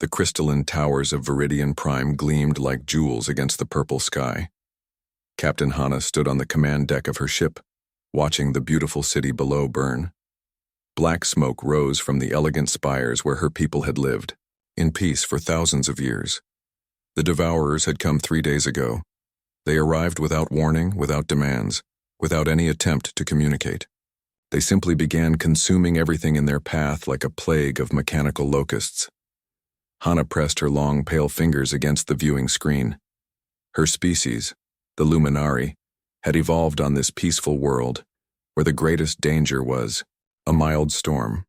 The crystalline towers of Viridian Prime gleamed like jewels against the purple sky. Captain Hana stood on the command deck of her ship, watching the beautiful city below burn. Black smoke rose from the elegant spires where her people had lived, in peace for thousands of years. The Devourers had come 3 days ago. They arrived without warning, without demands, without any attempt to communicate. They simply began consuming everything in their path like a plague of mechanical locusts. Hana pressed her long, pale fingers against the viewing screen. Her species, the Luminari, had evolved on this peaceful world, where the greatest danger was a mild storm.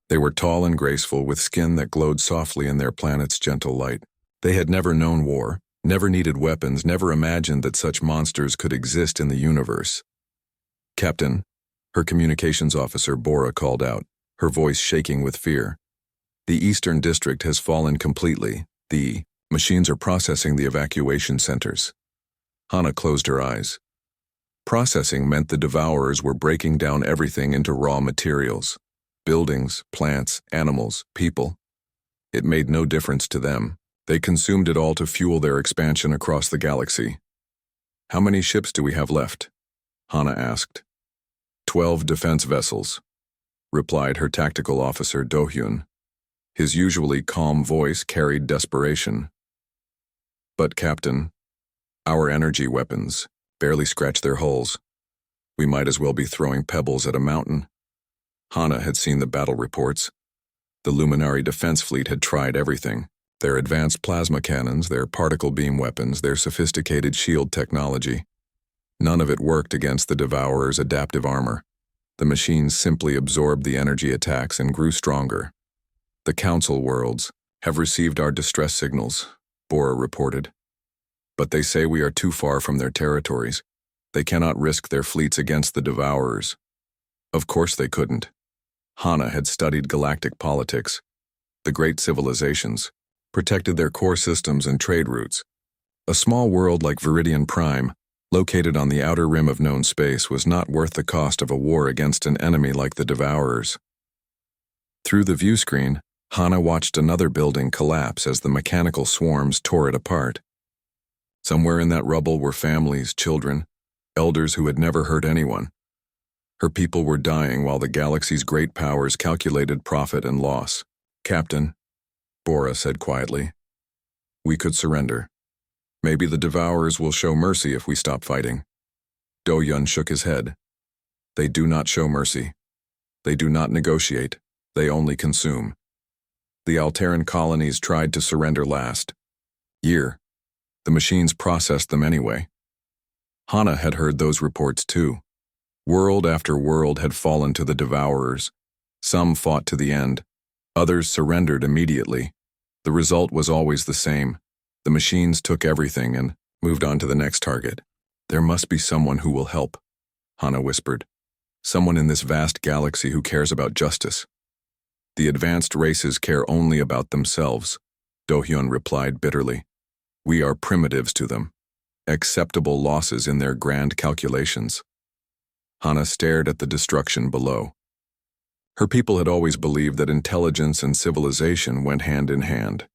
They were tall and graceful, with skin that glowed softly in their planet's gentle light. They had never known war, never needed weapons, never imagined that such monsters could exist in the universe. "Captain," her communications officer Bora called out, her voice shaking with fear. "The Eastern District has fallen completely. The machines are processing the evacuation centers." Hana closed her eyes. Processing meant the Devourers were breaking down everything into raw materials. Buildings, plants, animals, people. It made no difference to them. They consumed it all to fuel their expansion across the galaxy. "How many ships do we have left?" Hana asked. 12 defense vessels," replied her tactical officer Do-hyun. His usually calm voice carried desperation. "But Captain, our energy weapons barely scratch their hulls. We might as well be throwing pebbles at a mountain." Hana had seen the battle reports. The Luminari defense fleet had tried everything. Their advanced plasma cannons, their particle beam weapons, their sophisticated shield technology. None of it worked against the Devourers' adaptive armor. The machines simply absorbed the energy attacks and grew stronger. "The Council worlds have received our distress signals," Bora reported. "But they say we are too far from their territories. They cannot risk their fleets against the Devourers." Of course they couldn't. Hana had studied galactic politics. The great civilizations protected their core systems and trade routes. A small world like Viridian Prime, located on the outer rim of known space, was not worth the cost of a war against an enemy like the Devourers. Through the view screen, Hana watched another building collapse as the mechanical swarms tore it apart. Somewhere in that rubble were families, children, elders who had never hurt anyone. Her people were dying while the galaxy's great powers calculated profit and loss. "Captain," Bora said quietly, "we could surrender. Maybe the Devourers will show mercy if we stop fighting." Do-hyun shook his head. "They do not show mercy. They do not negotiate. They only consume. The Alteran colonies tried to surrender last year. The machines processed them anyway." Hana had heard those reports too. World after world had fallen to the Devourers. Some fought to the end. Others surrendered immediately. The result was always the same. The machines took everything and moved on to the next target. "There must be someone who will help," Hana whispered. "Someone in this vast galaxy who cares about justice." "The advanced races care only about themselves," Do-hyun replied bitterly. "We are primitives to them, acceptable losses in their grand calculations." Hana stared at the destruction below. Her people had always believed that intelligence and civilization went hand in hand,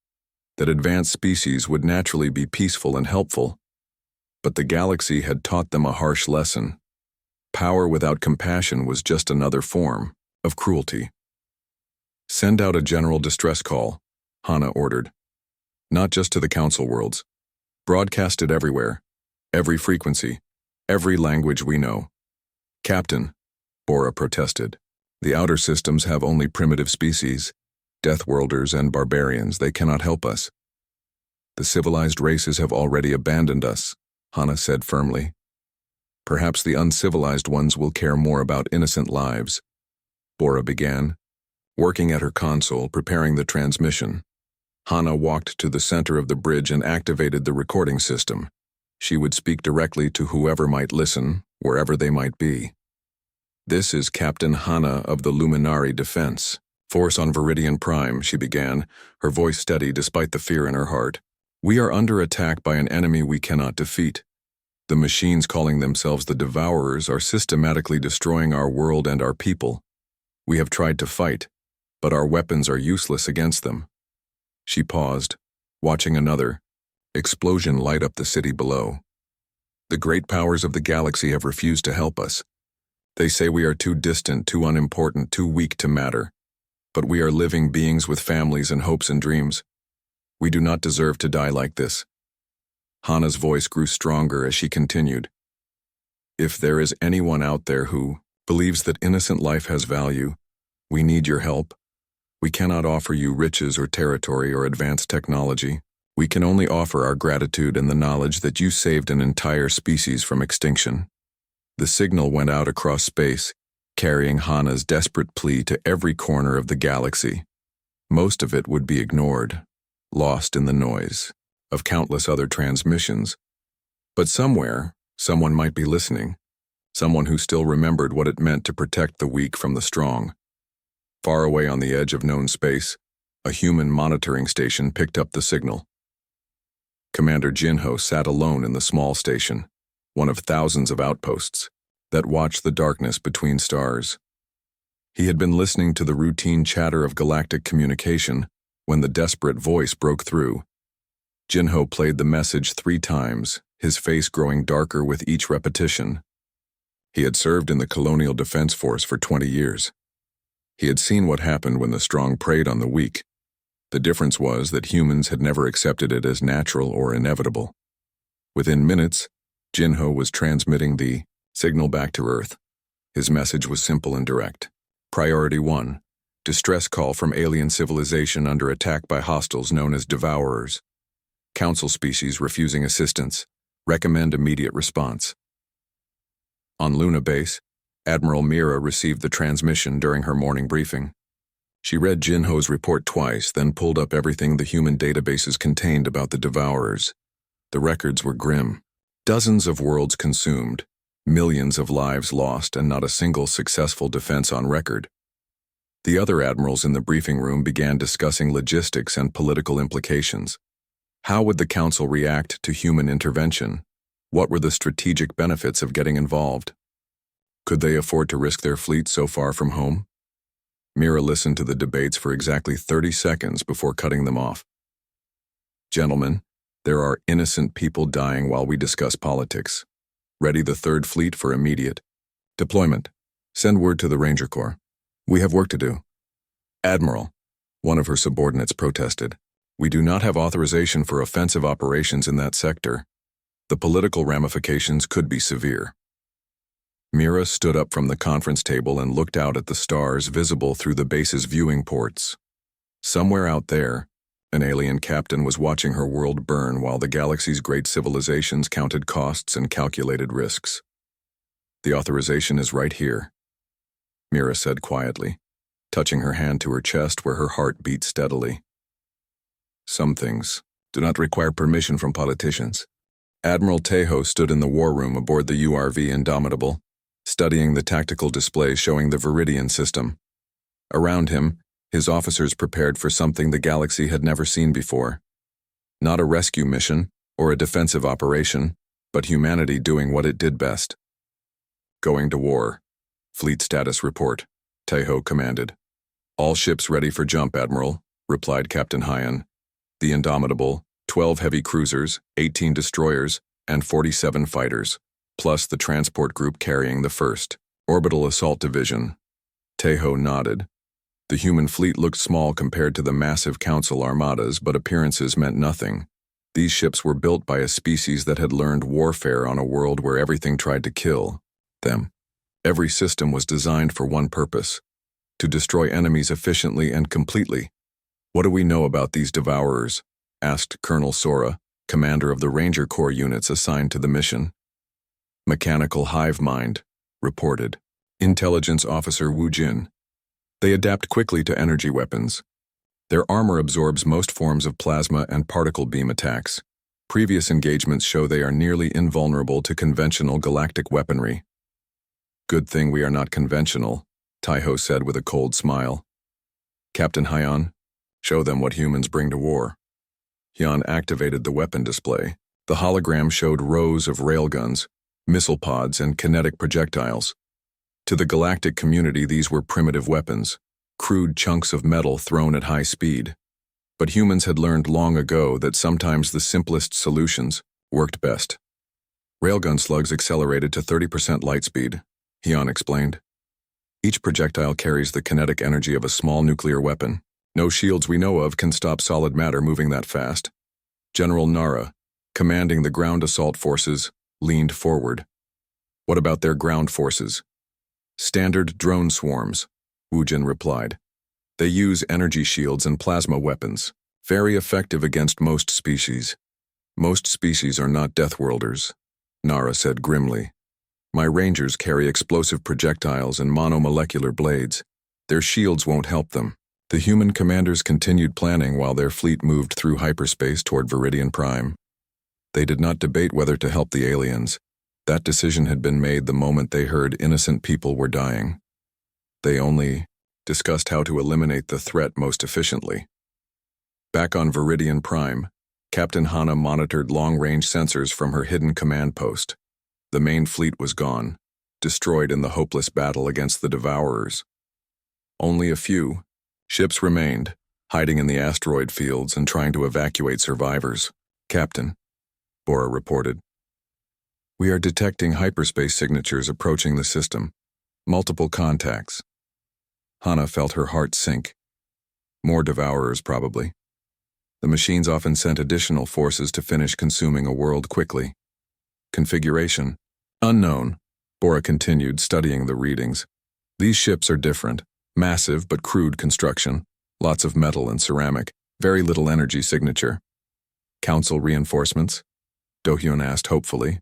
that advanced species would naturally be peaceful and helpful. But the galaxy had taught them a harsh lesson. Power without compassion was just another form of cruelty. "Send out a general distress call," Hana ordered. "Not just to the Council worlds. Broadcast it everywhere, every frequency, every language we know." "Captain," Bora protested, "the outer systems have only primitive species, Deathworlders and barbarians. They cannot help us." "The civilized races have already abandoned us," Hana said firmly. "Perhaps the uncivilized ones will care more about innocent lives." Bora began, working at her console, preparing the transmission. Hana walked to the center of the bridge and activated the recording system. She would speak directly to whoever might listen, wherever they might be. "This is Captain Hana of the Luminari Defense Force on Viridian Prime," she began, her voice steady despite the fear in her heart. "We are under attack by an enemy we cannot defeat. The machines calling themselves the Devourers are systematically destroying our world and our people. We have tried to fight, but our weapons are useless against them." She paused, watching another explosion light up the city below. The great powers of the galaxy have refused to help us. They say we are too distant, too unimportant, too weak to matter. But we are living beings with families and hopes and dreams. We do not deserve to die like this. Hana's voice grew stronger as she continued. If there is anyone out there who believes that innocent life has value, we need your help. We cannot offer you riches or territory or advanced technology. We can only offer our gratitude and the knowledge that you saved an entire species from extinction. The signal went out across space, carrying Hana's desperate plea to every corner of the galaxy. Most of it would be ignored, lost in the noise of countless other transmissions. But somewhere, someone might be listening, someone who still remembered what it meant to protect the weak from the strong. Far away on the edge of known space, a human monitoring station picked up the signal. Commander Jinho sat alone in the small station, one of thousands of outposts that watched the darkness between stars. He had been listening to the routine chatter of galactic communication when the desperate voice broke through. Jinho played the message 3 times, his face growing darker with each repetition. He had served in the Colonial Defense Force for 20 years. He had seen what happened when the strong preyed on the weak. The difference was that humans had never accepted it as natural or inevitable. Within minutes, Jinho was transmitting the signal back to Earth. His message was simple and direct. Priority 1, distress call from alien civilization under attack by hostiles known as Devourers. Council species refusing assistance. Recommend immediate response. On Luna Base, Admiral Mira received the transmission during her morning briefing. She read Jinho's report twice, then pulled up everything the human databases contained about the Devourers. The records were grim. Dozens of worlds consumed, millions of lives lost, and not a single successful defense on record. The other admirals in the briefing room began discussing logistics and political implications. How would the Council react to human intervention? What were the strategic benefits of getting involved? Could they afford to risk their fleet so far from home? Mira listened to the debates for exactly 30 seconds before cutting them off. Gentlemen, there are innocent people dying while we discuss politics. Ready the 3rd Fleet for immediate deployment. Send word to the Ranger Corps. We have work to do. Admiral, one of her subordinates protested. We do not have authorization for offensive operations in that sector. The political ramifications could be severe. Mira stood up from the conference table and looked out at the stars visible through the base's viewing ports. Somewhere out there, an alien captain was watching her world burn while the galaxy's great civilizations counted costs and calculated risks. The authorization is right here, Mira said quietly, touching her hand to her chest where her heart beat steadily. Some things do not require permission from politicians. Admiral Tejo stood in the war room aboard the URV Indomitable, studying the tactical display showing the Viridian system. Around him, his officers prepared for something the galaxy had never seen before. Not a rescue mission or a defensive operation, but humanity doing what it did best. Going to war. Fleet status report, Tejo commanded. All ships ready for jump, Admiral, replied Captain Hyan. The Indomitable, 12 heavy cruisers, 18 destroyers, and 47 fighters, plus the transport group carrying the 1st Orbital Assault Division. Tejo nodded. The human fleet looked small compared to the massive Council armadas, but appearances meant nothing. These ships were built by a species that had learned warfare on a world where everything tried to kill them. Every system was designed for one purpose: to destroy enemies efficiently and completely. What do we know about these Devourers? Asked Colonel Sora, commander of the Ranger Corps units assigned to the mission. Mechanical hive mind, reported Intelligence Officer Wu Jin. They adapt quickly to energy weapons. Their armor absorbs most forms of plasma and particle beam attacks. Previous engagements show they are nearly invulnerable to conventional galactic weaponry. Good thing we are not conventional, Tejo said with a cold smile. Captain Hyan, show them what humans bring to war. Hyan activated the weapon display. The hologram showed rows of railguns, missile pods, and kinetic projectiles. To the galactic community, these were primitive weapons, crude chunks of metal thrown at high speed. But humans had learned long ago that sometimes the simplest solutions worked best. Railgun slugs accelerated to 30% light speed, Hyun explained. Each projectile carries the kinetic energy of a small nuclear weapon. No shields we know of can stop solid matter moving that fast. General Nara, commanding the ground assault forces, leaned forward. What about their ground forces? Standard drone swarms, Woojin replied. They use energy shields and plasma weapons, very effective against most species. Most species are not Deathworlders, Nara said grimly. My rangers carry explosive projectiles and monomolecular blades. Their shields won't help them. The human commanders continued planning while their fleet moved through hyperspace toward Viridian Prime. They did not debate whether to help the aliens. That decision had been made the moment they heard innocent people were dying. They only discussed how to eliminate the threat most efficiently. Back on Viridian Prime, Captain Hana monitored long-range sensors from her hidden command post. The main fleet was gone, destroyed in the hopeless battle against the Devourers. Only a few ships remained, hiding in the asteroid fields and trying to evacuate survivors. Captain, Bora reported. We are detecting hyperspace signatures approaching the system. Multiple contacts. Hana felt her heart sink. More Devourers, probably. The machines often sent additional forces to finish consuming a world quickly. Configuration. Unknown. Bora continued, studying the readings. These ships are different. Massive but crude construction. Lots of metal and ceramic. Very little energy signature. Council reinforcements? Do-hyun asked hopefully.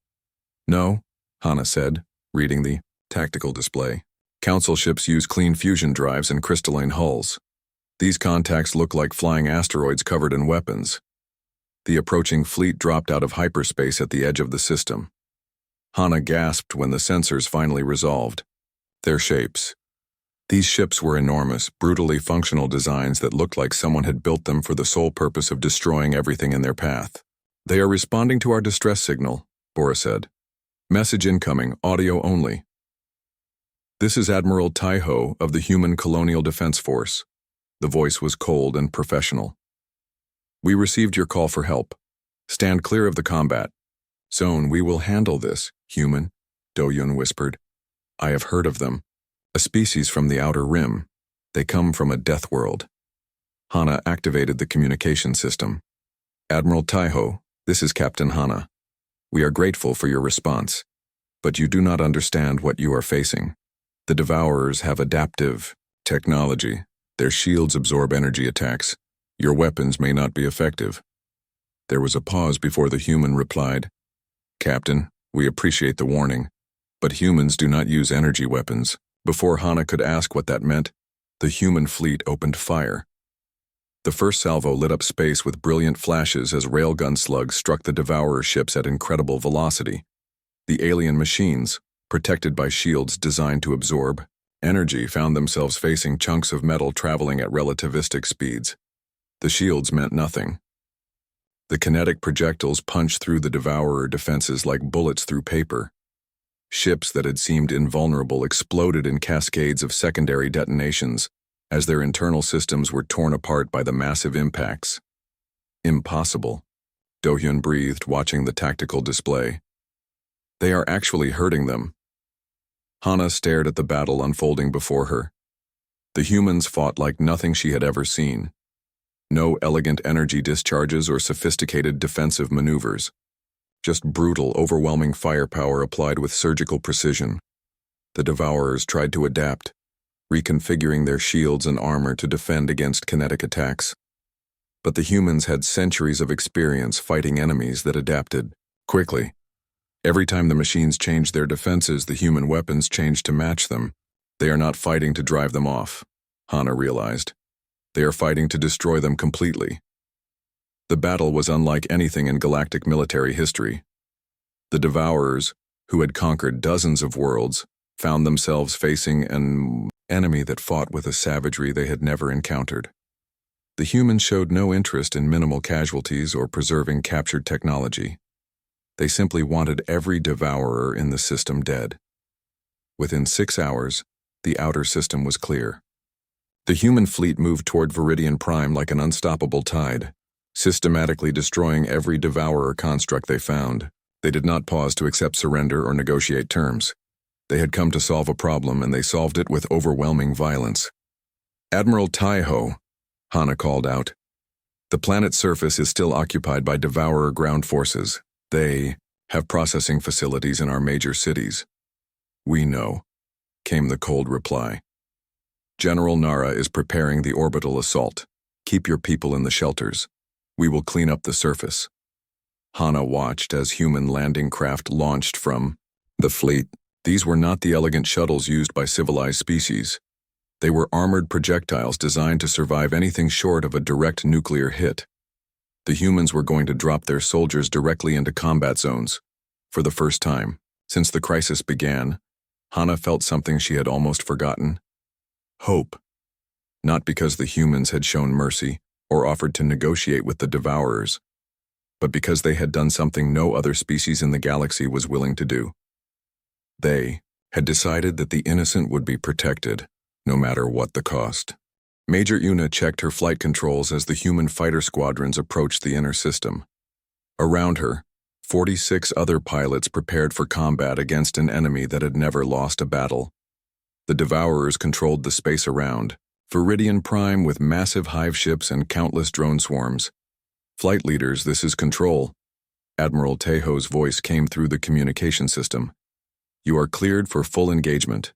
No, Hana said, reading the tactical display. Council ships use clean fusion drives and crystalline hulls. These contacts look like flying asteroids covered in weapons. The approaching fleet dropped out of hyperspace at the edge of the system. Hana gasped when the sensors finally resolved. Their shapes. These ships were enormous, brutally functional designs that looked like someone had built them for the sole purpose of destroying everything in their path. They are responding to our distress signal, Bora said. Message incoming, audio only. This is Admiral Taiho of the Human Colonial Defense Force. The voice was cold and professional. We received your call for help. Stand clear of the combat. Zone, we will handle this, human, Do-hyun whispered. I have heard of them. A species from the outer rim. They come from a death world. Hana activated the communication system. Admiral Taiho, this is Captain Hana. We are grateful for your response, but you do not understand what you are facing. The Devourers have adaptive technology. Their shields absorb energy attacks. Your weapons may not be effective. There was a pause before the human replied, Captain, we appreciate the warning, but humans do not use energy weapons. Before Hana could ask what that meant, the human fleet opened fire. The first salvo lit up space with brilliant flashes as railgun slugs struck the Devourer ships at incredible velocity. The alien machines, protected by shields designed to absorb energy, found themselves facing chunks of metal traveling at relativistic speeds. The shields meant nothing. The kinetic projectiles punched through the Devourer defenses like bullets through paper. Ships that had seemed invulnerable exploded in cascades of secondary detonations as their internal systems were torn apart by the massive impacts. Impossible, Do-hyun breathed, watching the tactical display. They are actually hurting them. Hana stared at the battle unfolding before her. The humans fought like nothing she had ever seen. No elegant energy discharges or sophisticated defensive maneuvers. Just brutal, overwhelming firepower applied with surgical precision. The Devourers tried to adapt, reconfiguring their shields and armor to defend against kinetic attacks. But the humans had centuries of experience fighting enemies that adapted quickly. Every time the machines changed their defenses, the human weapons changed to match them. They are not fighting to drive them off, Hana realized. They are fighting to destroy them completely. The battle was unlike anything in galactic military history. The Devourers, who had conquered dozens of worlds, found themselves facing an enemy that fought with a savagery they had never encountered. The humans showed no interest in minimal casualties or preserving captured technology. They simply wanted every Devourer in the system dead. Within 6 hours, the outer system was clear. The human fleet moved toward Viridian Prime like an unstoppable tide, systematically destroying every devourer construct they found. They did not pause to accept surrender or negotiate terms. They had come to solve a problem, and they solved it with overwhelming violence. "Admiral Taiho," Hana called out. "The planet's surface is still occupied by devourer ground forces. They have processing facilities in our major cities." "We know," came the cold reply. "General Nara is preparing the orbital assault. Keep your people in the shelters. We will clean up the surface." Hana watched as human landing craft launched from the fleet. These were not the elegant shuttles used by civilized species. They were armored projectiles designed to survive anything short of a direct nuclear hit. The humans were going to drop their soldiers directly into combat zones. For the first time since the crisis began, Hana felt something she had almost forgotten: hope. Not because the humans had shown mercy or offered to negotiate with the devourers, but because they had done something no other species in the galaxy was willing to do. They had decided that the innocent would be protected, no matter what the cost. Major Una checked her flight controls as the human fighter squadrons approached the inner system. Around her, 46 other pilots prepared for combat against an enemy that had never lost a battle. The Devourers controlled the space around, Viridian Prime with massive hive ships and countless drone swarms. "Flight leaders, this is Control." Admiral Taiho's voice came through the communication system. "You are cleared for full engagement.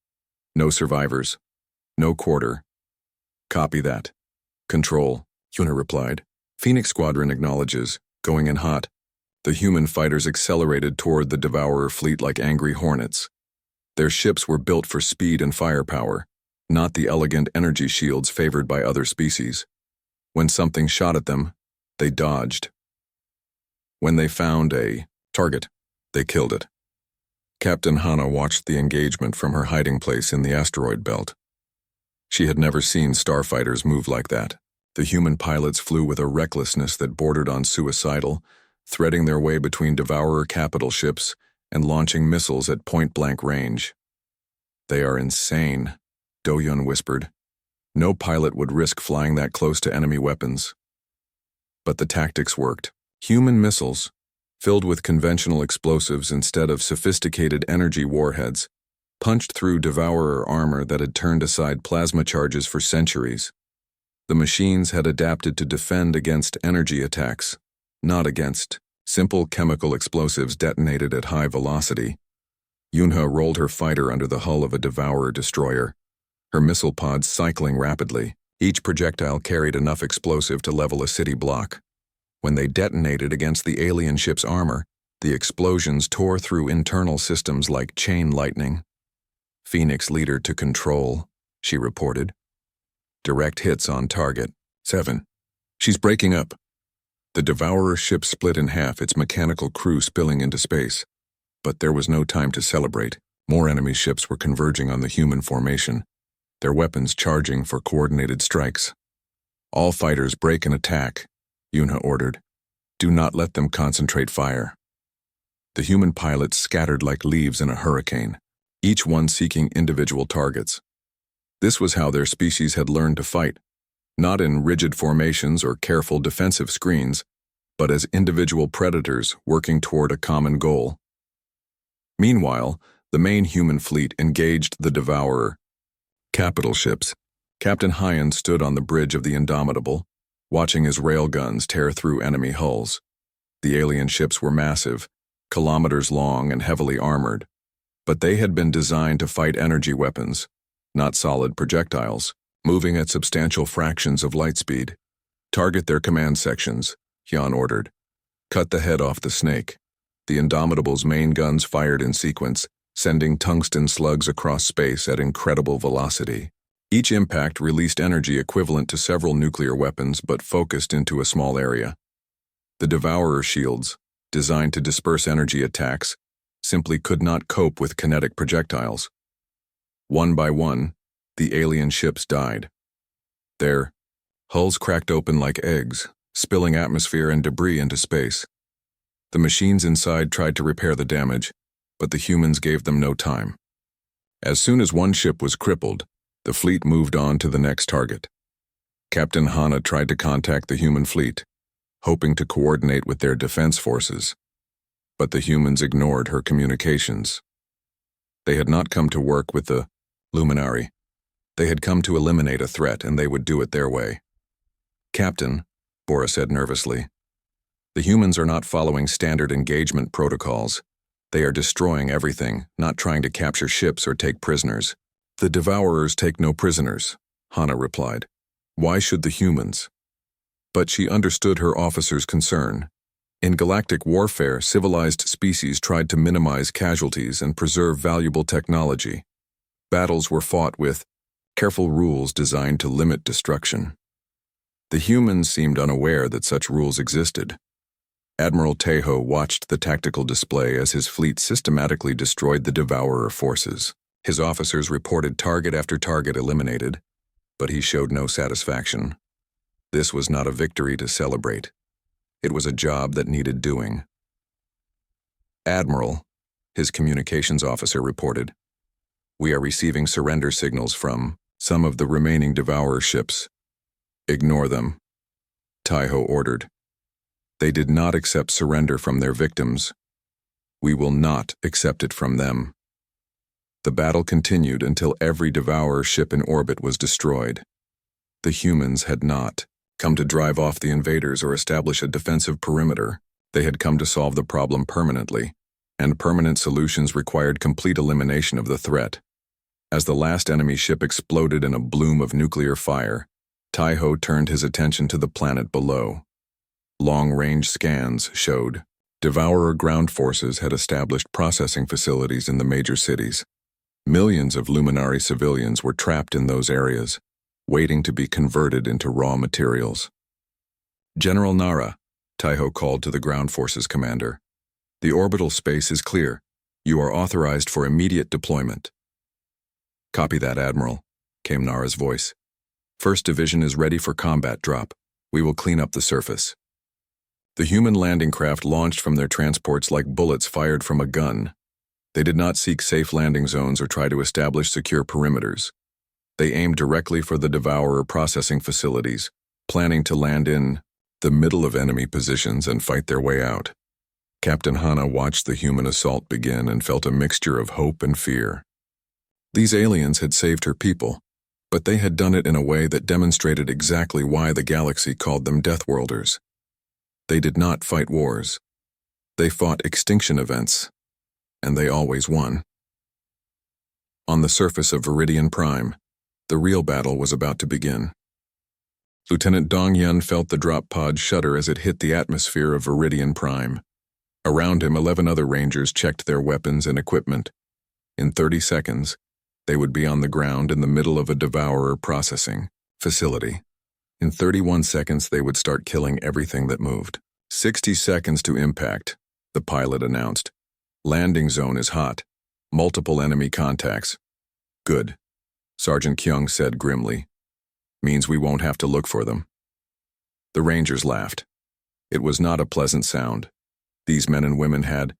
No survivors. No quarter." "Copy that." "Control," Una replied. "Phoenix Squadron acknowledges. Going in hot." The human fighters accelerated toward the Devourer fleet like angry hornets. Their ships were built for speed and firepower, not the elegant energy shields favored by other species. When something shot at them, they dodged. When they found a target, they killed it. Captain Hana watched the engagement from her hiding place in the asteroid belt. She had never seen starfighters move like that. The human pilots flew with a recklessness that bordered on suicidal, threading their way between Devourer capital ships and launching missiles at point-blank range. "They are insane," Do-Yun whispered. "No pilot would risk flying that close to enemy weapons." But the tactics worked. Human missiles, filled with conventional explosives instead of sophisticated energy warheads, punched through Devourer armor that had turned aside plasma charges for centuries. The machines had adapted to defend against energy attacks, not against simple chemical explosives detonated at high velocity. Yunha rolled her fighter under the hull of a Devourer destroyer, her missile pods cycling rapidly. Each projectile carried enough explosive to level a city block. When they detonated against the alien ship's armor, the explosions tore through internal systems like chain lightning. "Phoenix leader to Control," she reported. "Direct hits on target. 7. She's breaking up." The Devourer ship split in half, its mechanical crew spilling into space. But there was no time to celebrate. More enemy ships were converging on the human formation, their weapons charging for coordinated strikes. "All fighters break and attack," Yunha ordered. "Do not let them concentrate fire." The human pilots scattered like leaves in a hurricane, each one seeking individual targets. This was how their species had learned to fight, not in rigid formations or careful defensive screens, but as individual predators working toward a common goal. Meanwhile, the main human fleet engaged the Devourer capital ships. Captain Hyan stood on the bridge of the Indomitable, watching his railguns tear through enemy hulls. The alien ships were massive, kilometers long and heavily armored, but they had been designed to fight energy weapons, not solid projectiles, moving at substantial fractions of light speed. "Target their command sections," Hyun ordered. "Cut the head off the snake." The Indomitable's main guns fired in sequence, sending tungsten slugs across space at incredible velocity. Each impact released energy equivalent to several nuclear weapons but focused into a small area. The Devourer shields, designed to disperse energy attacks, simply could not cope with kinetic projectiles. One by one, the alien ships died. Their hulls cracked open like eggs, spilling atmosphere and debris into space. The machines inside tried to repair the damage, but the humans gave them no time. As soon as one ship was crippled, The fleet moved on to the next target. Captain Hana tried to contact the human fleet, hoping to coordinate with their defense forces, but the humans ignored her communications. They had not come to work with the Luminari. They had come to eliminate a threat, and they would do it their way. "Captain," Bora said nervously, "the humans are not following standard engagement protocols. They are destroying everything, not trying to capture ships or take prisoners." "The Devourers take no prisoners," Hana replied. "Why should the humans?" But she understood her officer's concern. In galactic warfare, civilized species tried to minimize casualties and preserve valuable technology. Battles were fought with careful rules designed to limit destruction. The humans seemed unaware that such rules existed. Admiral Tejo watched the tactical display as his fleet systematically destroyed the Devourer forces. His officers reported target after target eliminated, but he showed no satisfaction. This was not a victory to celebrate. It was a job that needed doing. "Admiral," his communications officer reported, "we are receiving surrender signals from some of the remaining Devourer ships. Ignore them," Tejo ordered. "They did not accept surrender from their victims. We will not accept it from them." The battle continued until every Devourer ship in orbit was destroyed. The humans had not come to drive off the invaders or establish a defensive perimeter. They had come to solve the problem permanently, and permanent solutions required complete elimination of the threat. As the last enemy ship exploded in a bloom of nuclear fire, Tejo turned his attention to the planet below. Long-range scans showed Devourer ground forces had established processing facilities in the major cities. Millions of Luminari civilians were trapped in those areas, waiting to be converted into raw materials. "General Nara," Tejo called to the ground forces commander, "the orbital space is clear. You are authorized for immediate deployment." "Copy that, Admiral," came Nara's voice. "First Division is ready for combat drop. We will clean up the surface." The human landing craft launched from their transports like bullets fired from a gun. They did not seek safe landing zones or try to establish secure perimeters. They aimed directly for the Devourer processing facilities, planning to land in the middle of enemy positions and fight their way out. Captain Hana watched the human assault begin and felt a mixture of hope and fear. These aliens had saved her people, but they had done it in a way that demonstrated exactly why the galaxy called them Deathworlders. They did not fight wars. They fought extinction events, and they always won. On the surface of Viridian Prime, the real battle was about to begin. Lieutenant Dong Yun felt the drop pod shudder as it hit the atmosphere of Viridian Prime. Around him, 11 other Rangers checked their weapons and equipment. In 30 seconds, they would be on the ground in the middle of a Devourer processing facility. In 31 seconds, they would start killing everything that moved. 60 seconds to impact, the pilot announced. "Landing zone is hot. Multiple enemy contacts." "Good," Sergeant Kyung said grimly. "Means we won't have to look for them." The Rangers laughed. It was not a pleasant sound. These men and women had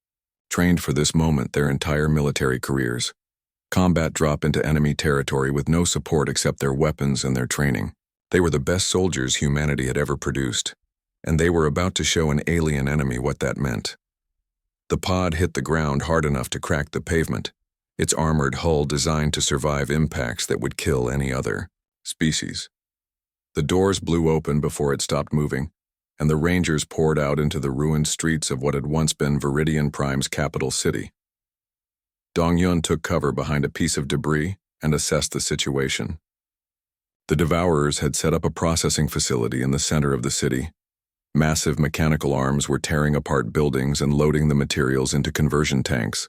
trained for this moment their entire military careers. Combat drop into enemy territory with no support except their weapons and their training. They were the best soldiers humanity had ever produced, and they were about to show an alien enemy what that meant. The pod hit the ground hard enough to crack the pavement, its armored hull designed to survive impacts that would kill any other species. The doors blew open before it stopped moving, and the Rangers poured out into the ruined streets of what had once been Viridian Prime's capital city. Dong Yun took cover behind a piece of debris and assessed the situation. The Devourers had set up a processing facility in the center of the city. Massive mechanical arms were tearing apart buildings and loading the materials into conversion tanks.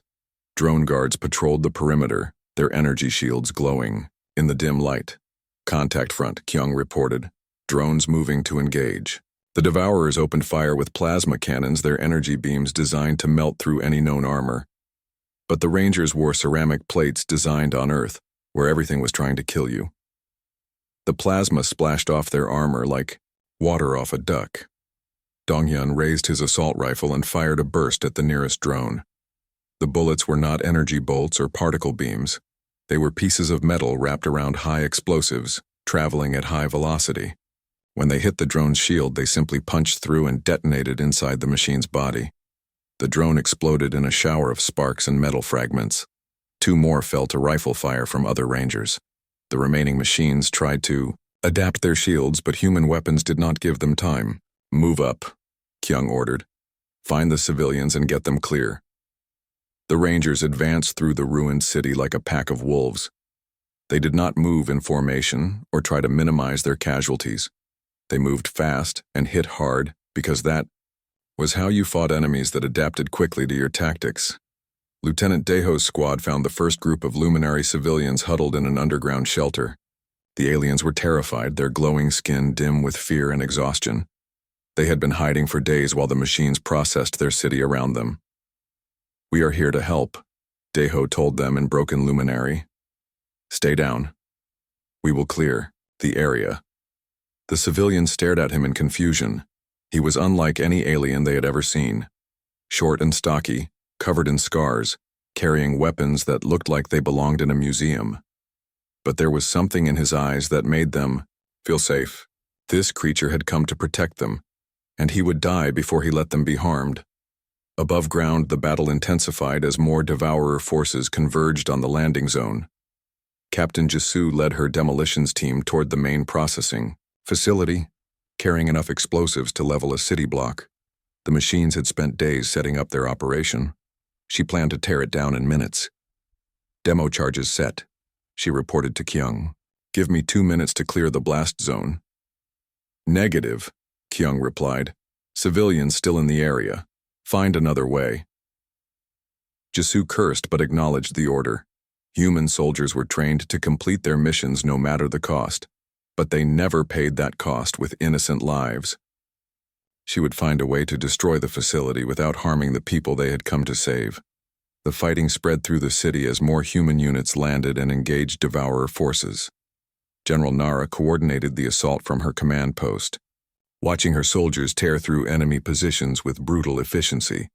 Drone guards patrolled the perimeter, their energy shields glowing in the dim light. "Contact front," Kyung reported. "Drones moving to engage." The Devourers opened fire with plasma cannons, their energy beams designed to melt through any known armor. But the Rangers wore ceramic plates designed on Earth, where everything was trying to kill you. The plasma splashed off their armor like water off a duck. Dong-Yun raised his assault rifle and fired a burst at the nearest drone. The bullets were not energy bolts or particle beams. They were pieces of metal wrapped around high explosives, traveling at high velocity. When they hit the drone's shield, they simply punched through and detonated inside the machine's body. The drone exploded in a shower of sparks and metal fragments. 2 more fell to rifle fire from other rangers. The remaining machines tried to adapt their shields, but human weapons did not give them time. "Move up," Kyung ordered. "Find the civilians and get them clear." The rangers advanced through the ruined city like a pack of wolves. They did not move in formation or try to minimize their casualties. They moved fast and hit hard because that was how you fought enemies that adapted quickly to your tactics. Lieutenant Daho's squad found the first group of luminary civilians huddled in an underground shelter. The aliens were terrified, their glowing skin dim with fear and exhaustion. They had been hiding for days while the machines processed their city around them. "We are here to help," Daho told them in broken luminary. "Stay down. We will clear the area." The civilians stared at him in confusion. He was unlike any alien they had ever seen. Short and stocky, covered in scars, carrying weapons that looked like they belonged in a museum. But there was something in his eyes that made them feel safe. This creature had come to protect them, and he would die before he let them be harmed. Above ground, the battle intensified as more Devourer forces converged on the landing zone. Captain Jisoo led her demolitions team toward the main processing facility, carrying enough explosives to level a city block. The machines had spent days setting up their operation. She planned to tear it down in minutes. "Demo charges set," she reported to Kyung. "Give me 2 minutes to clear the blast zone." "Negative," Kyung replied. "Civilians still in the area. Find another way." Jisoo cursed but acknowledged the order. Human soldiers were trained to complete their missions no matter the cost, but they never paid that cost with innocent lives. She would find a way to destroy the facility without harming the people they had come to save. The fighting spread through the city as more human units landed and engaged Devourer forces. General Nara coordinated the assault from her command post, watching her soldiers tear through enemy positions with brutal efficiency.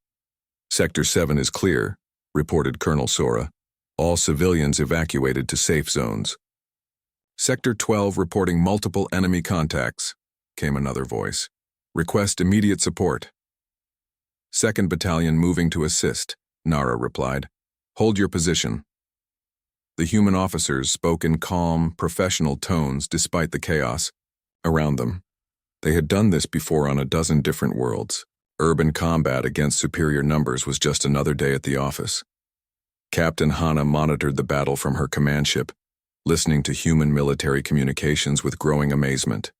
"Sector 7 is clear," reported Colonel Sora. "All civilians evacuated to safe zones." "Sector 12 reporting multiple enemy contacts," came another voice. "Request immediate support." "2nd Battalion moving to assist," Nara replied. "Hold your position." The human officers spoke in calm, professional tones despite the chaos around them. They had done this before on a dozen different worlds. Urban combat against superior numbers was just another day at the office. Captain Hana monitored the battle from her command ship, listening to human military communications with growing amazement.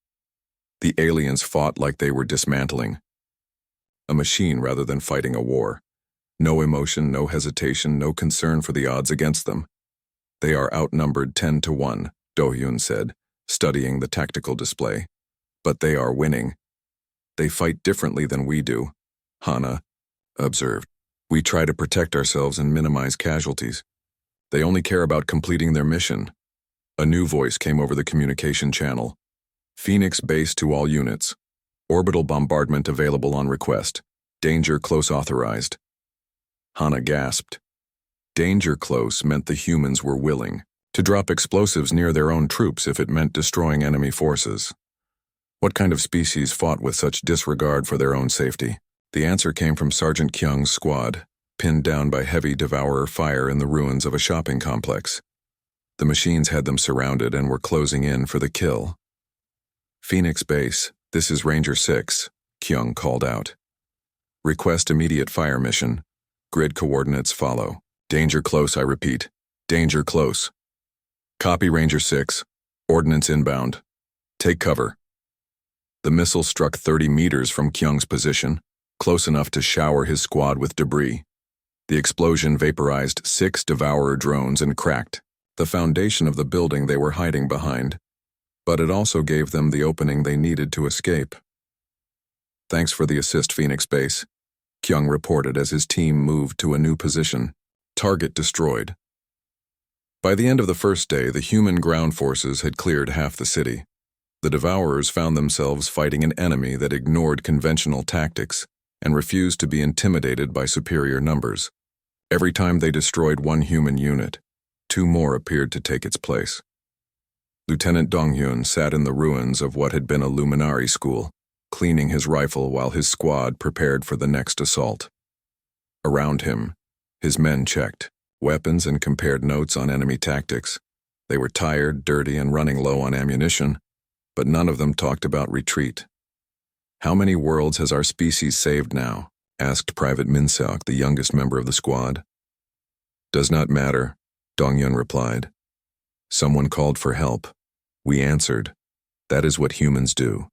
The aliens fought like they were dismantling a machine rather than fighting a war. No emotion, no hesitation, no concern for the odds against them. "They are outnumbered 10 to 1, Do-hyun said, studying the tactical display. "But they are winning. They fight differently than we do," Hana observed. "We try to protect ourselves and minimize casualties. They only care about completing their mission." A new voice came over the communication channel. "Phoenix base to all units. Orbital bombardment available on request. Danger close authorized." Hana gasped. Danger close meant the humans were willing to drop explosives near their own troops if it meant destroying enemy forces. What kind of species fought with such disregard for their own safety? The answer came from Sergeant Kyung's squad, pinned down by heavy Devourer fire in the ruins of a shopping complex. The machines had them surrounded and were closing in for the kill. "Phoenix base, this is Ranger 6, Kyung called out. "Request immediate fire mission. Grid coordinates follow. Danger close, I repeat. Danger close." "Copy, Ranger 6. Ordnance inbound. Take cover." The missile struck 30 meters from Kyung's position, close enough to shower his squad with debris. The explosion vaporized 6 Devourer drones and cracked the foundation of the building they were hiding behind, but it also gave them the opening they needed to escape. "Thanks for the assist, Phoenix base," Kyung reported as his team moved to a new position. Target destroyed. By the end of the first day, the human ground forces had cleared half the city. The Devourers found themselves fighting an enemy that ignored conventional tactics and refused to be intimidated by superior numbers. Every time they destroyed one human unit, Two more appeared to take its place. Lieutenant Donghyun sat in the ruins of what had been a luminary school, cleaning his rifle while his squad prepared for the next assault. Around him, his men checked weapons and compared notes on enemy tactics. They were tired, dirty, and running low on ammunition, but none of them talked about retreat. "How many worlds has our species saved now?" asked Private Minseok, the youngest member of the squad. "Does not matter," Donghyun replied. "Someone called for help. We answered. That is what humans do."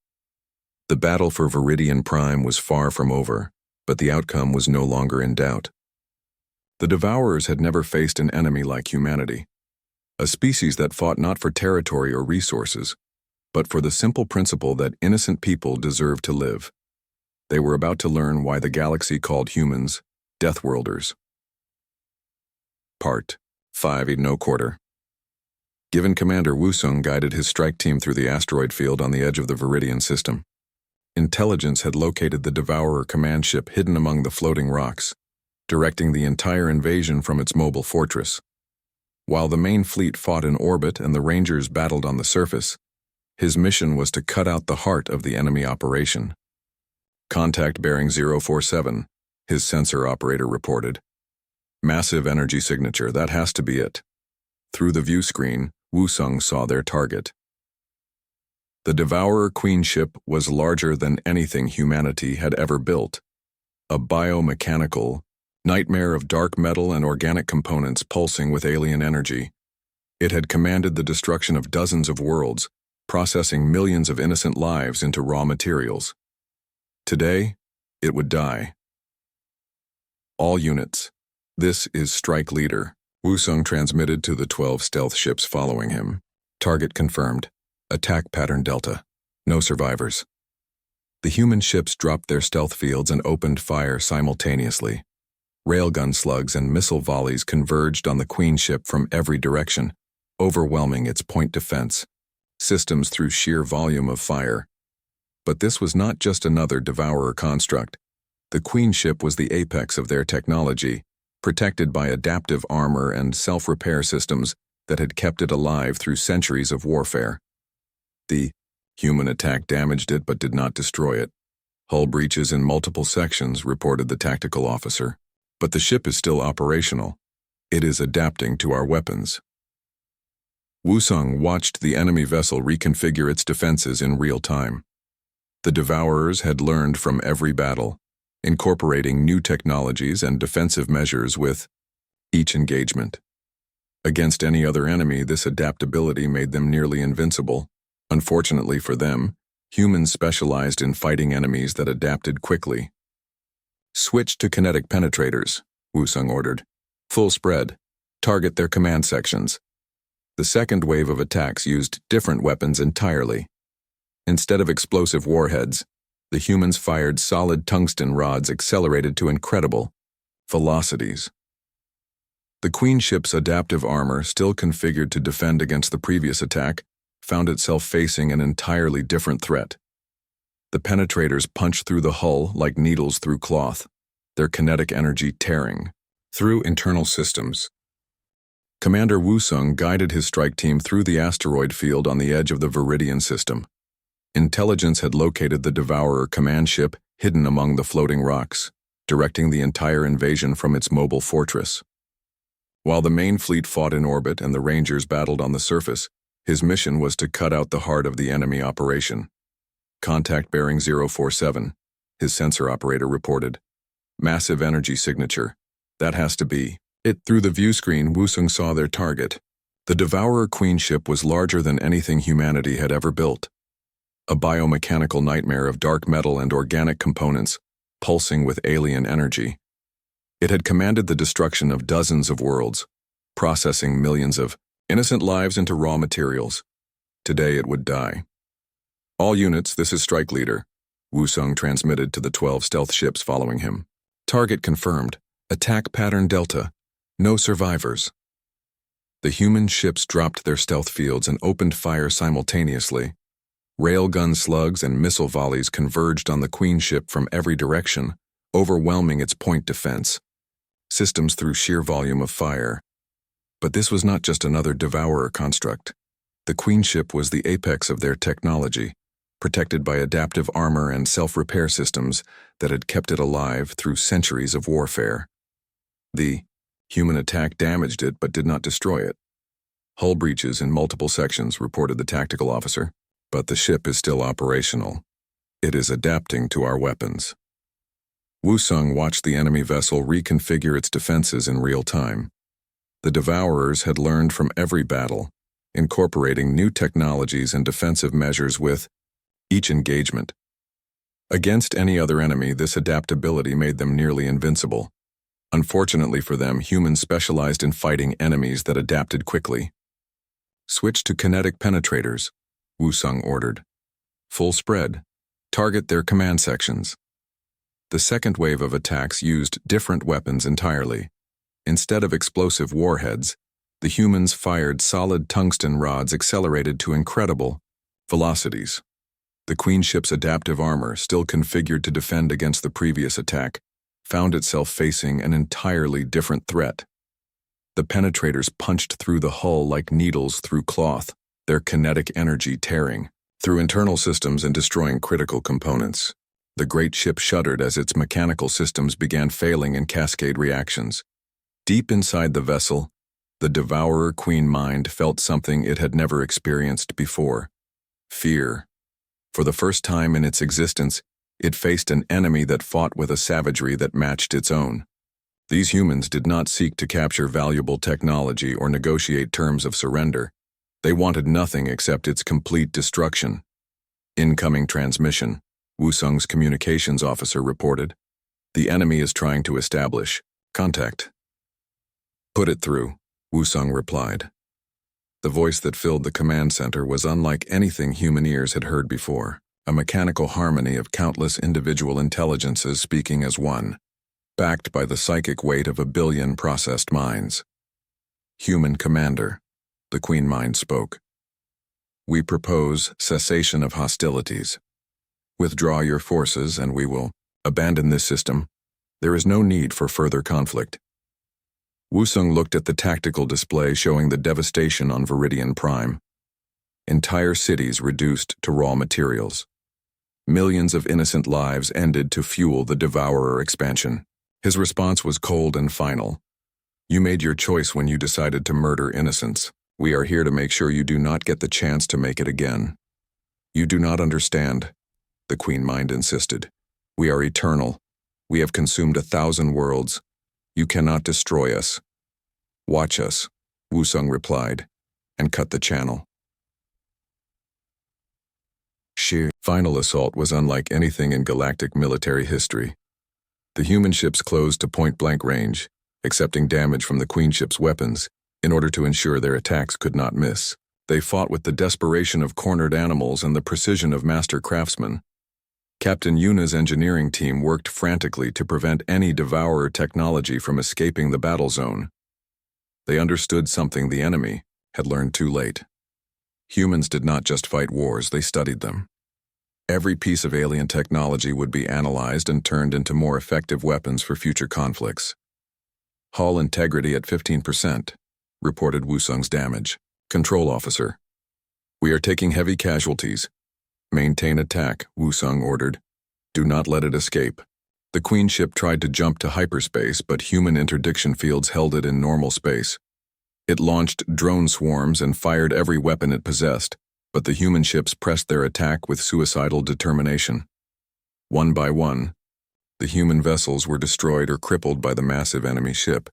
The battle for Viridian Prime was far from over, but the outcome was no longer in doubt. The Devourers had never faced an enemy like humanity, a species that fought not for territory or resources, but for the simple principle that innocent people deserve to live. They were about to learn why the galaxy called humans Deathworlders. Part 5 No Quarter. Given Commander Wusung guided his strike team through the asteroid field on the edge of the Viridian system. Intelligence had located the Devourer command ship hidden among the floating rocks, directing the entire invasion from its mobile fortress. While the main fleet fought in orbit and the Rangers battled on the surface, his mission was to cut out the heart of the enemy operation. "Contact bearing 047, his sensor operator reported. "Massive energy signature, that has to be it." Through the view screen, Wusung saw their target. The Devourer Queen ship was larger than anything humanity had ever built. A biomechanical nightmare of dark metal and organic components pulsing with alien energy. It had commanded the destruction of dozens of worlds, processing millions of innocent lives into raw materials. Today, it would die. "All units, this is Strike Leader," Wusung transmitted to the 12 stealth ships following him. "Target confirmed. Attack pattern Delta. No survivors." The human ships dropped their stealth fields and opened fire simultaneously. Railgun slugs and missile volleys converged on the Queen ship from every direction, overwhelming its point defense systems through sheer volume of fire. But this was not just another Devourer construct. The Queen ship was the apex of their technology, protected by adaptive armor and self-repair systems that had kept it alive through centuries of warfare. The human attack damaged it but did not destroy it. "Hull breaches in multiple sections," reported the tactical officer. "But the ship is still operational. It is adapting to our weapons." Wusung watched the enemy vessel reconfigure its defenses in real time. The Devourers had learned from every battle, incorporating new technologies and defensive measures with each engagement. Against any other enemy, this adaptability made them nearly invincible. Unfortunately for them, humans specialized in fighting enemies that adapted quickly. "Switch to kinetic penetrators," Wusung ordered. "Full spread. Target their command sections." The second wave of attacks used different weapons entirely. Instead of explosive warheads, the humans fired solid tungsten rods accelerated to incredible velocities. The Queen ship's adaptive armor, still configured to defend against the previous attack, found itself facing an entirely different threat. The penetrators punched through the hull like needles through cloth, their kinetic energy tearing through internal systems. Commander Wusung guided his strike team through the asteroid field on the edge of the Viridian system. Intelligence had located the Devourer command ship hidden among the floating rocks, directing the entire invasion from its mobile fortress. While the main fleet fought in orbit and the Rangers battled on the surface, his mission was to cut out the heart of the enemy operation. "Contact bearing 047, his sensor operator reported. "Massive energy signature. That has to be it." Through the view screen, Wusung saw their target. The Devourer Queen ship was larger than anything humanity had ever built. A biomechanical nightmare of dark metal and organic components, pulsing with alien energy. It had commanded the destruction of dozens of worlds, processing millions of innocent lives into raw materials. Today it would die. "All units, this is Strike Leader," Wusung transmitted to the 12 stealth ships following him. "Target confirmed. Attack pattern Delta. No survivors." The human ships dropped their stealth fields and opened fire simultaneously. Railgun slugs and missile volleys converged on the Queen ship from every direction, overwhelming its point defense systems through sheer volume of fire. But this was not just another Devourer construct. The Queen ship was the apex of their technology, protected by adaptive armor and self-repair systems that had kept it alive through centuries of warfare. The human attack damaged it but did not destroy it. Hull breaches in multiple sections, reported the tactical officer, but the ship is still operational. It is adapting to our weapons. Wusung watched the enemy vessel reconfigure its defenses in real time. The Devourers had learned from every battle, incorporating new technologies and defensive measures with each engagement. Against any other enemy, this adaptability made them nearly invincible. Unfortunately for them, humans specialized in fighting enemies that adapted quickly. Switch to kinetic penetrators, Wusung ordered. Full spread. Target their command sections. The second wave of attacks used different weapons entirely. Instead of explosive warheads, the humans fired solid tungsten rods accelerated to incredible velocities. The Queen ship's adaptive armor, still configured to defend against the previous attack, found itself facing an entirely different threat. The penetrators punched through the hull like needles through cloth, their kinetic energy tearing through internal systems and destroying critical components. The great ship shuddered as its mechanical systems began failing in cascade reactions. Deep inside the vessel, the Devourer Queen mind felt something it had never experienced before: fear. For the first time in its existence, it faced an enemy that fought with a savagery that matched its own. These humans did not seek to capture valuable technology or negotiate terms of surrender. They wanted nothing except its complete destruction. Incoming transmission, Wusung's communications officer reported. The enemy is trying to establish contact. Put it through, Wusung replied. The voice that filled the command center was unlike anything human ears had heard before, a mechanical harmony of countless individual intelligences speaking as one, backed by the psychic weight of 1 billion processed minds. Human commander, the Queen mind spoke. We propose cessation of hostilities. Withdraw your forces and we will abandon this system. There is no need for further conflict. Wusung looked at the tactical display showing the devastation on Viridian Prime. Entire cities reduced to raw materials. Millions of innocent lives ended to fuel the Devourer expansion. His response was cold and final. You made your choice when you decided to murder innocents. We are here to make sure you do not get the chance to make it again. You do not understand, the Queen mind insisted. We are eternal. We have consumed 1,000 worlds. You cannot destroy us. Watch us, Wusung replied, and cut the channel. Sheer final assault was unlike anything in galactic military history. The human ships closed to point-blank range, accepting damage from the Queen ship's weapons, in order to ensure their attacks could not miss. They fought with the desperation of cornered animals and the precision of master craftsmen. Captain Yuna's engineering team worked frantically to prevent any Devourer technology from escaping the battle zone. They understood something the enemy had learned too late. Humans did not just fight wars, they studied them. Every piece of alien technology would be analyzed and turned into more effective weapons for future conflicts. Hull integrity at 15%, reported Wusung's damage. Control officer. We are taking heavy casualties. Maintain attack, Wusung ordered. Do not let it escape. The Queen ship tried to jump to hyperspace, but human interdiction fields held it in normal space. It launched drone swarms and fired every weapon it possessed, but the human ships pressed their attack with suicidal determination. One by one, the human vessels were destroyed or crippled by the massive enemy ship.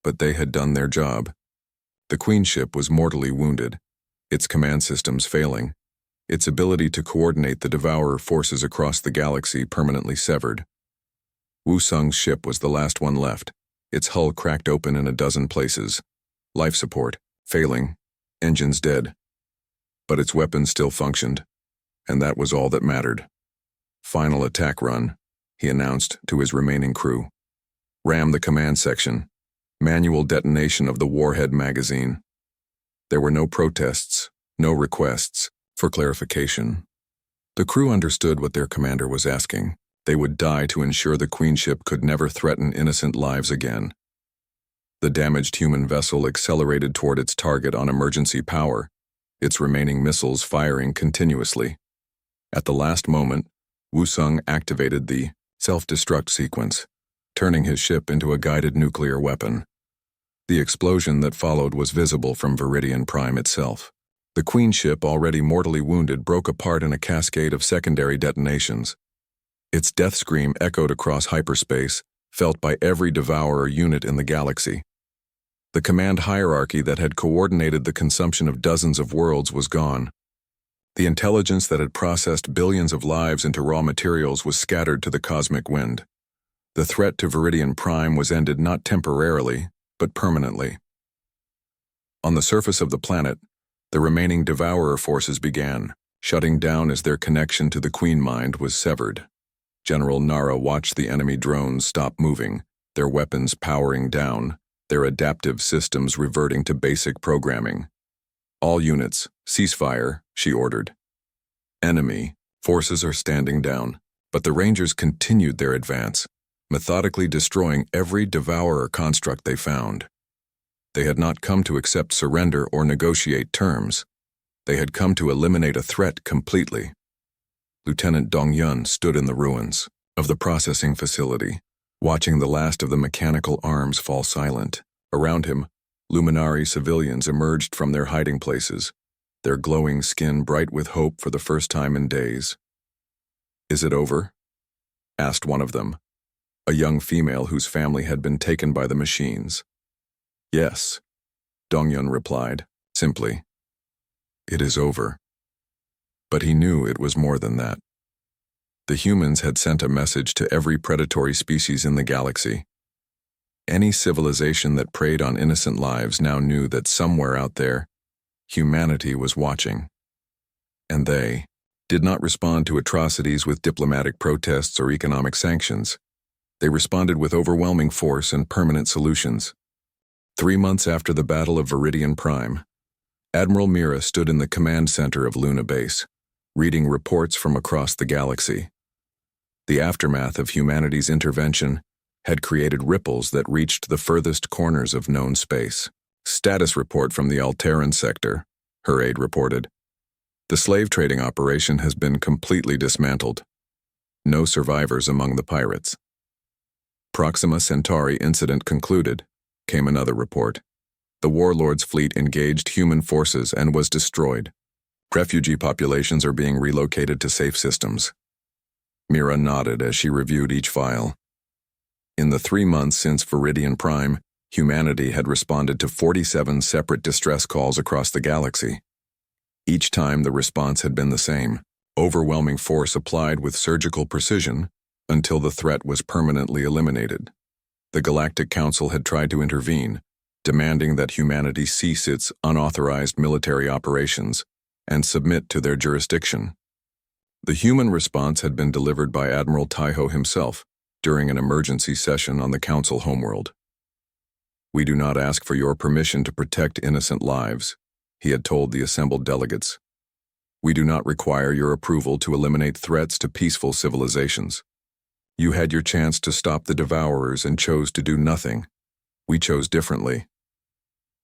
But they had done their job. The Queen ship was mortally wounded, its command systems failing, its ability to coordinate the Devourer forces across the galaxy permanently severed. Wusung's ship was the last one left, its hull cracked open in 12 places. Life support, failing, engines dead. But its weapons still functioned, and that was all that mattered. Final attack run, he announced to his remaining crew. Ram the command section. Manual detonation of the warhead magazine. There were no protests, no requests for clarification. The crew understood what their commander was asking. They would die to ensure the Queen ship could never threaten innocent lives again. The damaged human vessel accelerated toward its target on emergency power, its remaining missiles firing continuously. At the last moment, Wusung activated the self-destruct sequence, turning his ship into a guided nuclear weapon. The explosion that followed was visible from Viridian Prime itself. The Queen ship, already mortally wounded, broke apart in a cascade of secondary detonations. Its death scream echoed across hyperspace, felt by every Devourer unit in the galaxy. The command hierarchy that had coordinated the consumption of dozens of worlds was gone. The intelligence that had processed billions of lives into raw materials was scattered to the cosmic wind. The threat to Viridian Prime was ended not temporarily, but permanently. On the surface of the planet, the remaining Devourer forces began, shutting down as their connection to the Queen Mind was severed. General Nara watched the enemy drones stop moving, their weapons powering down, their adaptive systems reverting to basic programming. All units, ceasefire, she ordered. Enemy forces are standing down, but the Rangers continued their advance, methodically destroying every Devourer construct they found. They had not come to accept surrender or negotiate terms. They had come to eliminate a threat completely. Lieutenant Dong Yun stood in the ruins of the processing facility, watching the last of the mechanical arms fall silent. Around him, Luminari civilians emerged from their hiding places, their glowing skin bright with hope for the first time in days. "Is it over?" asked one of them, a young female whose family had been taken by the machines. "Yes," Dongyun replied, simply. "It is over." But he knew it was more than that. The humans had sent a message to every predatory species in the galaxy. Any civilization that preyed on innocent lives now knew that somewhere out there, humanity was watching. And they did not respond to atrocities with diplomatic protests or economic sanctions. They responded with overwhelming force and permanent solutions. 3 months after the Battle of Viridian Prime, Admiral Mira stood in the command center of Luna Base, reading reports from across the galaxy. The aftermath of humanity's intervention had created ripples that reached the furthest corners of known space. "Status report from the Alteran sector," her aide reported. "The slave trading operation has been completely dismantled. No survivors among the pirates." "Proxima Centauri incident concluded," came another report. "The warlord's fleet engaged human forces and was destroyed. Refugee populations are being relocated to safe systems." Mira nodded as she reviewed each file. In the 3 months since Viridian Prime, humanity had responded to 47 separate distress calls across the galaxy. Each time the response had been the same: overwhelming force applied with surgical precision until the threat was permanently eliminated. The Galactic Council had tried to intervene, demanding that humanity cease its unauthorized military operations and submit to their jurisdiction. The human response had been delivered by Admiral Taiho himself during an emergency session on the Council homeworld. "We do not ask for your permission to protect innocent lives," he had told the assembled delegates. "We do not require your approval to eliminate threats to peaceful civilizations. You had your chance to stop the Devourers and chose to do nothing. We chose differently."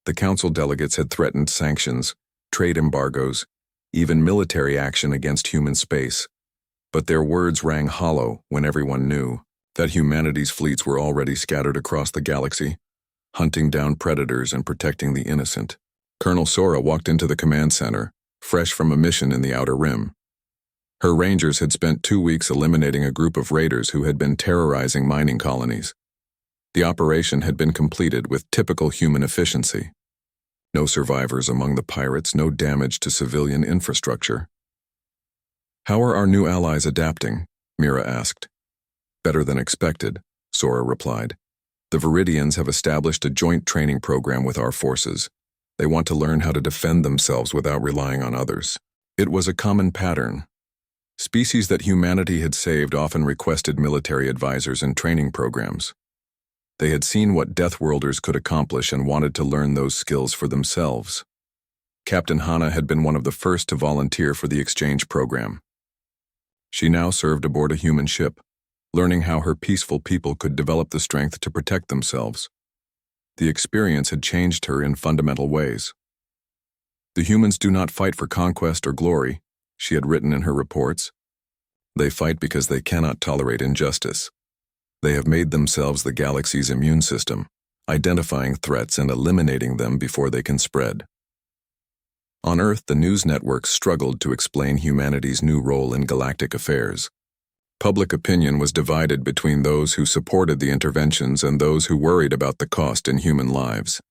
The Council delegates had threatened sanctions, trade embargoes, even military action against human space, but their words rang hollow when everyone knew that humanity's fleets were already scattered across the galaxy, hunting down predators and protecting the innocent. Colonel Sora walked into the command center, fresh from a mission in the Outer Rim. Her Rangers had spent 2 weeks eliminating a group of raiders who had been terrorizing mining colonies. The operation had been completed with typical human efficiency. No survivors among the pirates, no damage to civilian infrastructure. "How are our new allies adapting?" Mira asked. "Better than expected," Sora replied. "The Viridians have established a joint training program with our forces. They want to learn how to defend themselves without relying on others." It was a common pattern. Species that humanity had saved often requested military advisors and training programs. They had seen what Deathworlders could accomplish and wanted to learn those skills for themselves. Captain Hana had been one of the first to volunteer for the exchange program. She now served aboard a human ship, learning how her peaceful people could develop the strength to protect themselves. The experience had changed her in fundamental ways. The humans do not fight for conquest or glory, she had written in her reports. They fight because they cannot tolerate injustice. They have made themselves the galaxy's immune system, identifying threats and eliminating them before they can spread. On Earth, the news networks struggled to explain humanity's new role in galactic affairs. Public opinion was divided between those who supported the interventions and those who worried about the cost in human lives.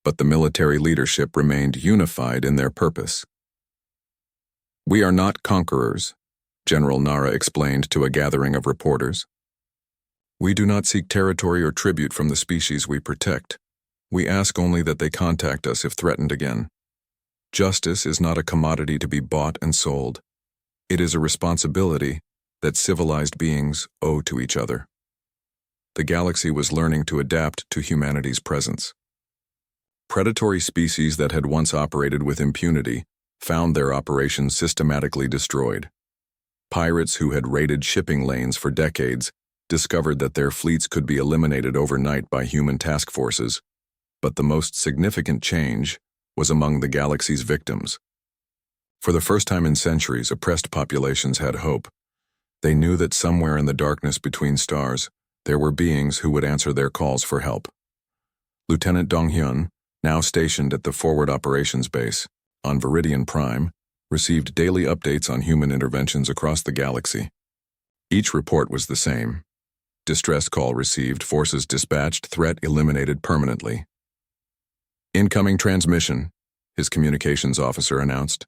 But the military leadership remained unified in their purpose. "We are not conquerors," General Nara explained to a gathering of reporters. "We do not seek territory or tribute from the species we protect. We ask only that they contact us if threatened again. Justice is not a commodity to be bought and sold. It is a responsibility that civilized beings owe to each other." The galaxy was learning to adapt to humanity's presence. Predatory species that had once operated with impunity found their operations systematically destroyed. Pirates who had raided shipping lanes for decades discovered that their fleets could be eliminated overnight by human task forces, but the most significant change was among the galaxy's victims. For the first time in centuries, oppressed populations had hope. They knew that somewhere in the darkness between stars, there were beings who would answer their calls for help. Lieutenant Donghyun, now stationed at the Forward Operations Base on Viridian Prime, received daily updates on human interventions across the galaxy. Each report was the same. Distress call received, forces dispatched, threat eliminated permanently. "Incoming transmission," his communications officer announced.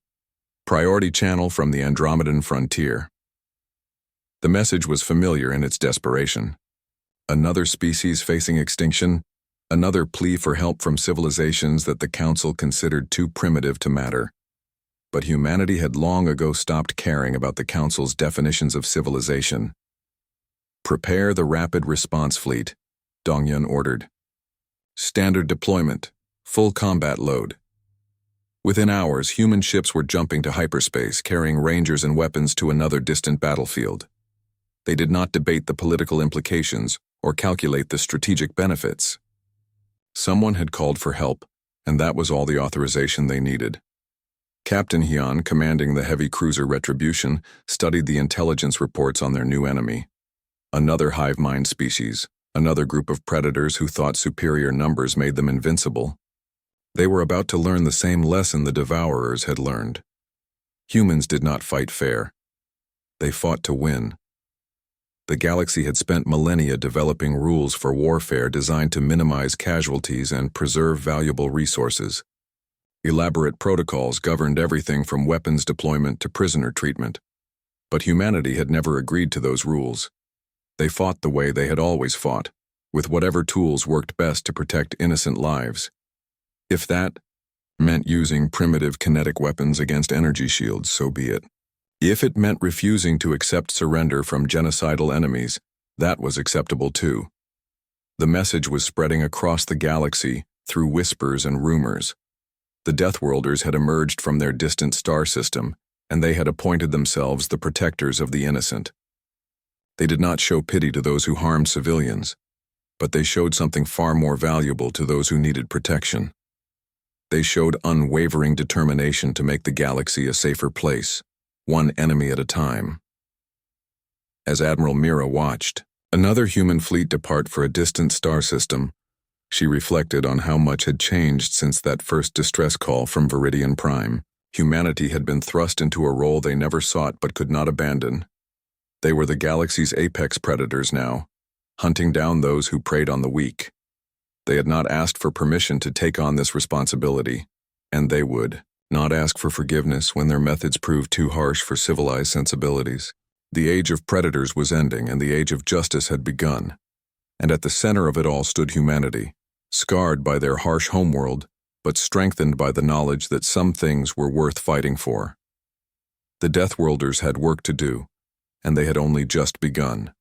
"Priority channel from the Andromedan frontier." The message was familiar in its desperation. Another species facing extinction, another plea for help from civilizations that the Council considered too primitive to matter. But humanity had long ago stopped caring about the Council's definitions of civilization. "Prepare the Rapid Response Fleet," Donghyun ordered. "Standard deployment, full combat load." Within hours, human ships were jumping to hyperspace, carrying rangers and weapons to another distant battlefield. They did not debate the political implications or calculate the strategic benefits. Someone had called for help, and that was all the authorization they needed. Captain Hyun, commanding the heavy cruiser Retribution, studied the intelligence reports on their new enemy. Another hive mind species, another group of predators who thought superior numbers made them invincible. They were about to learn the same lesson the Devourers had learned. Humans did not fight fair. They fought to win. The galaxy had spent millennia developing rules for warfare designed to minimize casualties and preserve valuable resources. Elaborate protocols governed everything from weapons deployment to prisoner treatment. But humanity had never agreed to those rules. They fought the way they had always fought, with whatever tools worked best to protect innocent lives. If that meant using primitive kinetic weapons against energy shields, so be it. If it meant refusing to accept surrender from genocidal enemies, that was acceptable too. The message was spreading across the galaxy through whispers and rumors. The Deathworlders had emerged from their distant star system, and they had appointed themselves the protectors of the innocent. They did not show pity to those who harmed civilians, but they showed something far more valuable to those who needed protection. They showed unwavering determination to make the galaxy a safer place, one enemy at a time. As Admiral Mira watched another human fleet depart for a distant star system, she reflected on how much had changed since that first distress call from Viridian Prime. Humanity had been thrust into a role they never sought but could not abandon. They were the galaxy's apex predators now, hunting down those who preyed on the weak. They had not asked for permission to take on this responsibility, and they would not ask for forgiveness when their methods proved too harsh for civilized sensibilities. The age of predators was ending, and the age of justice had begun. And at the center of it all stood humanity, scarred by their harsh homeworld, but strengthened by the knowledge that some things were worth fighting for. The Deathworlders had work to do, and they had only just begun.